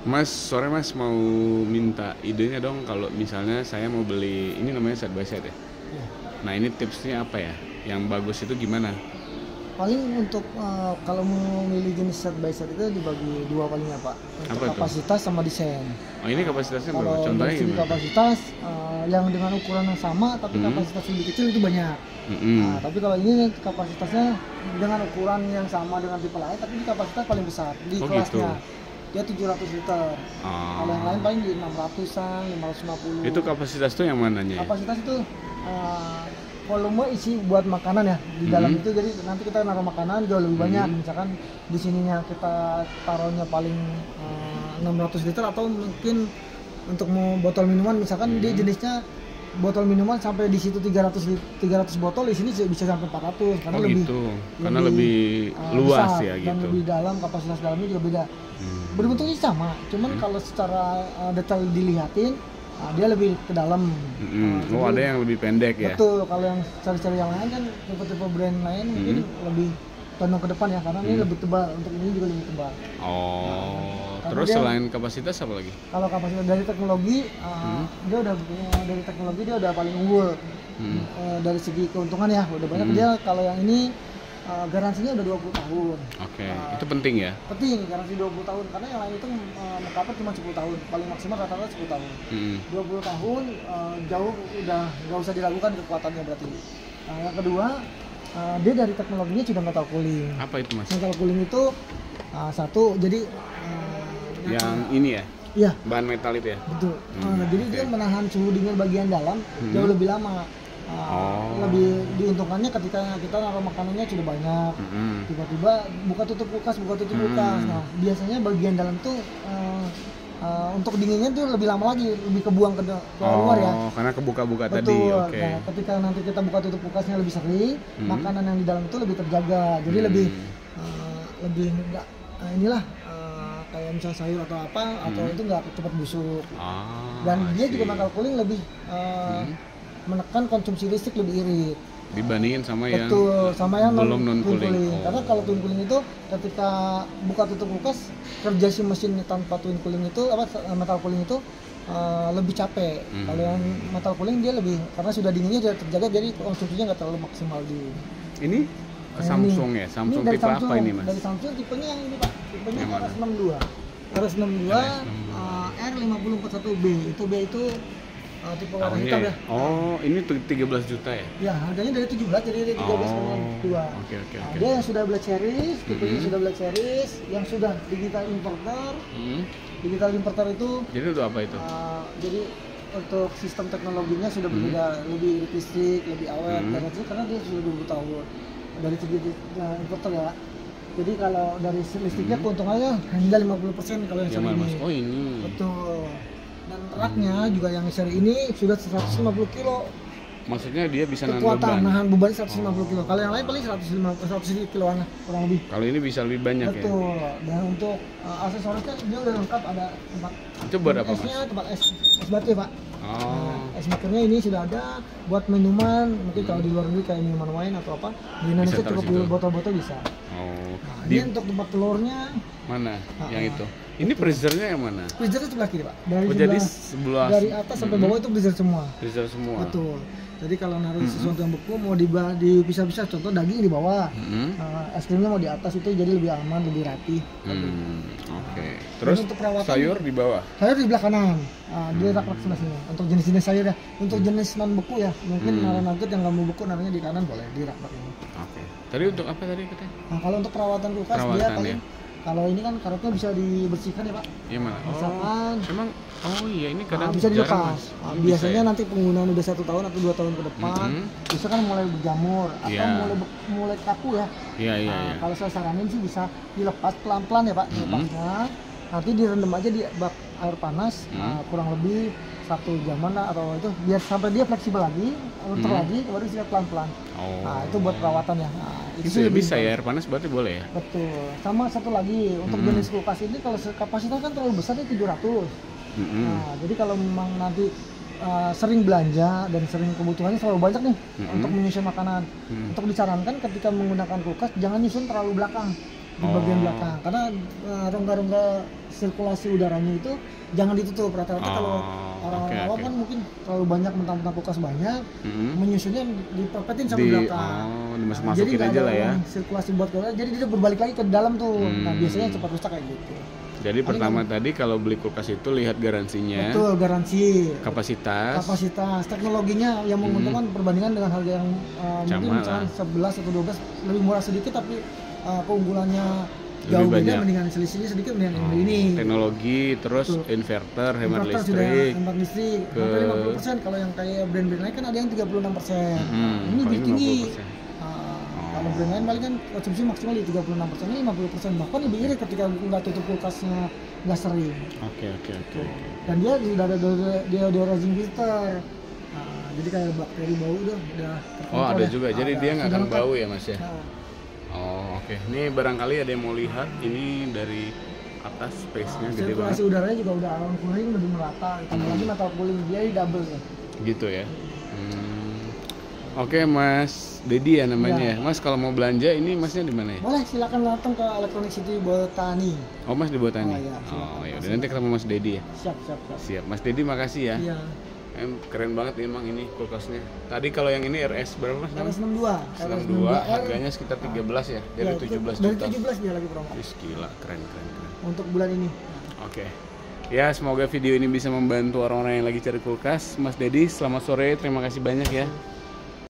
Mas, sore Mas mau minta idenya dong kalau misalnya saya mau beli ini namanya side by side ya. Ya. Nah ini tipsnya apa ya? Yang bagus itu gimana? Paling untuk kalau mau milih jenis set by set itu dibagi dua palingnya Pak. Untuk Apa tuh? kapasitas sama desain. Oh ini kapasitasnya berapa? Kalau Contohnya dari segi gimana? kapasitas yang dengan ukuran yang sama tapi kapasitas lebih kecil itu banyak. Nah, tapi kalau ini kapasitasnya dengan ukuran yang sama dengan tipe lain tapi di kapasitas paling besar di Oh kelasnya. gitu. Dia 700 liter. Kalau yang lain paling di 600-an, 550. Itu kapasitas tuh yang mananya ya? Kapasitas itu volume isi buat makanan ya di dalam itu, jadi nanti kita naruh makanan jauh lebih banyak. Misalkan di sininya kita taruhnya paling 600 liter atau mungkin untuk mau botol minuman misalkan dia jenisnya botol minuman sampai di situ 300 botol, di sini bisa sampai 400 karena Oh lebih gitu. Karena lebih luas besar ya dan gitu. lebih dalam, kapasitas dalamnya juga beda. Berbentuknya sama, cuman kalau secara detail dilihatin dia lebih ke dalam. Oh ada yang lebih pendek ya? Betul, kalau yang cari-cari yang lain kan tipe-tipe brand lain mungkin lebih condong ke depan ya, karena ini lebih tebal, untuk ini juga lebih tebal. Oh, Karena terus dia- selain kapasitas apa lagi? Kalau kapasitas dari teknologi, dia udah dari teknologi dia udah paling unggul. Dari segi keuntungan ya, udah banyak dia. Kalau yang ini garansinya udah 20 tahun. Oke, itu penting ya? Penting garansi 20 tahun karena yang lain itu mengcover cuma 10 tahun, paling maksimal rata-rata 10 tahun. 20 tahun jauh udah nggak usah diragukan kekuatannya berarti. Yang kedua, dia dari teknologinya sudah metal cooling. Apa itu Mas? Metal cooling itu satu, jadi Yang ini ya? iya Bahan metal itu ya? betul. Jadi dia menahan suhu dingin bagian dalam jauh lebih lama. Lebih diuntungkannya ketika kita naruh makanannya sudah banyak, tiba-tiba buka tutup kulkas. Nah biasanya bagian dalam tuh untuk dinginnya tuh lebih lama lagi, lebih kebuang ke luar ya. Karena kebuka-buka tadi. Betul. Oke. Nah, ketika nanti kita buka tutup kulkasnya lebih sering, makanan yang di dalam itu lebih terjaga. Jadi lebih enggak inilah kayak misalnya sayur atau apa atau itu nggak cepat busuk. Dan dia juga metal cooling lebih menekan konsumsi listrik lebih irit. Dibandingin sama yang Betul, sama yang belum non twin cooling. Karena kalau twin cooling itu ketika buka tutup kulkas, kerja si mesin tanpa twin cooling itu metal cooling itu lebih capek. Kalau yang metal cooling dia lebih, karena sudah dinginnya sudah terjaga, jadi konsumsinya nggak terlalu maksimal di. Ini Samsung ya? Samsung Ini dari tipe Samsung, apa ini Mas? Dari Samsung tipenya yang ini Pak, tipenya Yang mana? RS62. RS62 R5041B. Itu B itu tipe warna Tahunnya hitam ya? ya. Oh, ini tuh 13 juta ya? Ya, harganya dari 17 jadi dari 13,2. Oke. Dia yang sudah Black Series, tipenya sudah Black Series, yang sudah digital inverter. Digital inverter itu Jadi itu apa itu? jadi untuk sistem teknologinya sudah berbeda, lebih listrik, lebih awet karena dia sudah 20 tahun. Dari segi inverter ya. Jadi kalau dari listriknya keuntungannya hingga 50% kalau yang Yang seri mana ini. Mas? Oh ini. Betul. Dan raknya juga yang seri ini sudah 150 kilo. Maksudnya dia bisa nahan Kekuatan beban. nahan beban 150 kilo. Kalau yang lain paling 100 kiloan kurang lebih. Kalau ini bisa lebih banyak ya? Betul. Dan untuk aksesorisnya dia udah lengkap, ada tempat Itu buat apa Mas? esnya, tempat es batu Pak. Oh, Es makernya ini sudah ada buat minuman, mungkin kalau di luar negeri kayak minuman wine atau apa, di Indonesia taruh cukup situ. di botol-botol bisa. oh. Nah, Di ini untuk tempat telurnya, mana? Yang itu? Ini freezernya yang mana? freezernya sebelah kiri Pak. Dari Oh, jadi sebelah dari atas sampai bawah itu freezer semua. freezer semua. Betul. Jadi kalau naruh sesuatu yang beku mau dipisah-pisah, contoh daging di bawah, es krimnya mau di atas, itu jadi lebih aman, lebih rapi. Oke. Terus untuk perawatan- sayur di bawah. Sayur di belah kanan, dia rak-rak sebelah sini. Untuk jenis-jenis sayur ya, untuk jenis non beku ya, mungkin naruh nugget yang nggak mau beku naruhnya di kanan boleh di rak-rak ini. Oke. Tadi untuk apa tadi katanya? Nah kalau untuk perawatan kulkas dia Perawatan, paling, kalau ini kan karetnya bisa dibersihkan ya Pak. Yang mana? Misalkan Emang iya ini kadang bisa jarang, dilepas. Mas. Nah, Ini biasanya bisa ya? nanti penggunaan udah 1 tahun atau 2 tahun ke depan, bisa kan mulai berjamur atau Iya. mulai kaku ya. Iya. Kalau saya saranin sih bisa dilepas pelan-pelan ya Pak, dilepasnya. Nanti direndam aja di bak air panas kurang lebih 1 jaman lah atau itu, biar sampai dia fleksibel lagi, luntur lagi, baru siap pelan-pelan. Oh. Nah itu buat perawatan ya. Nah, Itu sih ya lebih bisa bagus. ya, air panas berarti boleh ya? Betul. Sama satu lagi untuk jenis kulkas ini, kalau kapasitas kan terlalu besar ini 700. Nah, jadi kalau memang nanti sering belanja dan sering kebutuhannya terlalu banyak nih untuk menyusun makanan, untuk disarankan ketika menggunakan kulkas jangan nyusun terlalu belakang. di bagian Oh. belakang, karena rongga-rongga sirkulasi udaranya itu jangan ditutup. Rata-rata kalau orang-orang awam kan mungkin terlalu banyak mentang-mentang kulkas banyak, menyusunnya diperpetin sama belakang. Dimasukin Jadi nggak aja ada lah ya. sirkulasi buat kulkas, jadi dia berbalik lagi ke dalam tuh. Nah biasanya cepat rusak kayak gitu. Jadi pertama tadi kalau beli kulkas itu lihat garansinya, Betul, garansi, kapasitas, teknologinya yang menguntungkan perbandingan dengan harga yang mungkin Sama misalkan lah. 11 atau 12 lebih murah sedikit, tapi keunggulannya Lebih jauh beda, banyak. mendingan selisihnya sedikit mendingan yang ini. teknologi, terus Betul. inverter, hemat Inverter sudah listrik. hemat listrik ke- sampai 50%. Kalau yang kayak brand-brand lain kan ada yang 36%. Ini lebih paling tinggi. 50%. Kalau brand lain paling kan konsumsi maksimal di 36%, ini 50%. Bahkan lebih irit ketika nggak tutup kulkasnya nggak sering. Oke. Dan dia sudah ada deodorizing filter. Jadi kayak bakteri bau udah terkontrol. Oh, ada ya. juga. Jadi Ada. dia nggak Sudah akan lengkap. bau ya, Mas ya? Nah, Oh, oke. Ini barangkali ada yang mau lihat, ini dari atas space-nya gede sirkulasi banget. udaranya juga udah awan cooling lebih merata. Tambah lagi metal cooling dia di double ya. Gitu ya. Oke, Mas Dedi ya namanya ya. Mas kalau mau belanja ini Masnya di mana ya? Boleh, silakan datang ke Electronic City Botani. Oh, Mas di Botani. Oh, iya, silakan. Ya udah nanti ketemu Mas Dedi ya. Siap. Siap. Mas Dedi makasih ya. Iya. Keren banget emang ini kulkasnya. Tadi kalau yang ini RS berapa Mas? RS62. 62 harganya sekitar 13 ya. Dari 17 Dari juta. 17 dia lagi promo. Wih, gila, keren. Untuk bulan ini. Oke. Ya, semoga video ini bisa membantu orang-orang yang lagi cari kulkas. Mas Dedi, selamat sore. Terima kasih banyak ya.